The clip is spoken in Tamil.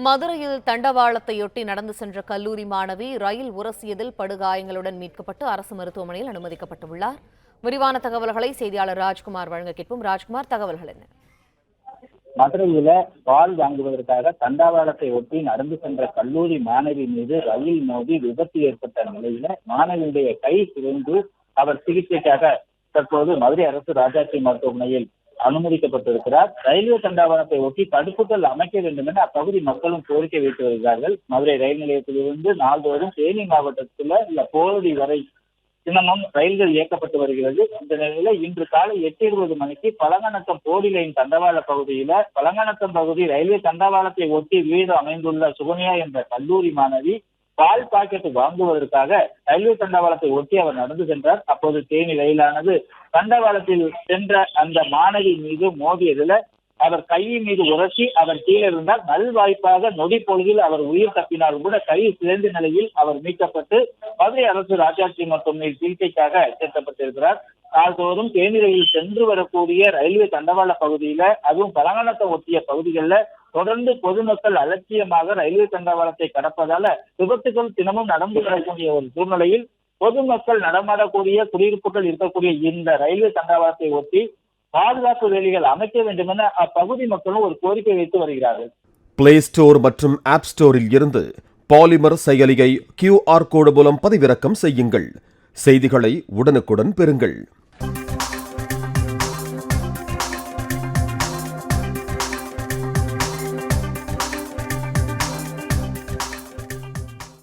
மதுரையில் தண்டவாளத்தையொட்டி நடந்து சென்ற கல்லூரி மாணவி ரயில் உரசியதில் படுகாயங்களுடன் மீட்கப்பட்டு அரசு மருத்துவமனையில் அனுமதிக்கப்பட்டுள்ளார். விரிவான தகவல்களை செய்தியாளர் ராஜ்குமார் வழங்க கேட்போம். ராஜ்குமார், தகவல்கள் என்ன? மதுரையில பால் வாங்குவதற்காக தண்டவாளத்தை ஒட்டி நடந்து சென்ற கல்லூரி மாணவி மீது ரயில் மோதி விபத்து ஏற்பட்ட நிலையில மாணவியுடைய கை சிதைந்து அவர் சிகிச்சைக்காக தற்போது மதுரை அரசு ராஜாஜி மருத்துவமனையில் அனுமதிக்கப்பட்டிருக்கிறார். ரயில்வே தண்டவாளத்தை ஒட்டி தடுப்புகள் அமைக்க வேண்டும் என அப்பகுதி மக்களும் கோரிக்கை வைத்து வருகிறார்கள். மதுரை ரயில் நிலையத்திலிருந்து நாள்தோறும் தேனி மாவட்டத்தில் உள்ள போரடி வரை தினமும் ரயில்கள் இயக்கப்பட்டு வருகிறது. இந்த நிலையில இன்று காலை 8:20 மணிக்கு பழங்கநத்தம் போடி லைன் தண்டவாள பகுதியில பழங்கநத்தம் பகுதி ரயில்வே தண்டவாளத்தை ஒட்டி வீடு அமைந்துள்ள சுகன்யா என்ற கல்லூரி மாணவி பால் பாக்கெட் வாங்குவதற்காக ரயில்வே தண்டவாளத்தை ஒட்டி அவர் நடந்து சென்றார். அப்போது தேனி ரயிலானது தண்டவாளத்தில் சென்ற அந்த மாணவி மீது மோதியதுல அவர் கையின் மீது உரசி அவர் கீழே இருந்தார். நல்வாய்ப்பாக நொடி பொழுதில் அவர் உயிர் தப்பினாலும் கூட கை சிதைந்த நிலையில் அவர் மீட்கப்பட்டு மதுரை அரசு ராஜாஜி மருத்துவமனையில் சிகிச்சைக்காக சேர்க்கப்பட்டிருக்கிறார். நாள்தோறும் தேனி ரயில் சென்று வரக்கூடிய ரயில்வே தண்டவாள பகுதியில, அதுவும் பழங்கநத்தம் ஒட்டிய பகுதிகளில் தொடர்ந்து பொதுமக்கள் அலட்சியமாக ரயில்வே தண்டவாளத்தை கடப்பதால விபத்துகள் தினமும் நடந்து வரக்கூடிய ஒரு சூழ்நிலையில் பொதுமக்கள் நடமாடக்கூடிய குடியிருப்புகள் இருக்கக்கூடிய இந்த ரயில்வே தண்டவாளத்தை ஒட்டி பாதுகாப்பு வேலிகள் அமைக்க வேண்டும் என அப்பகுதி மக்களும் ஒரு கோரிக்கை வைத்து வருகிறார்கள். பிளே ஸ்டோர் மற்றும் ஆப் ஸ்டோரில் இருந்து பாலிமர் செயலியை QR கோடு மூலம் பதிவிறக்கம் செய்யுங்கள். செய்திகளை உடனுக்குடன் பெறுங்கள்.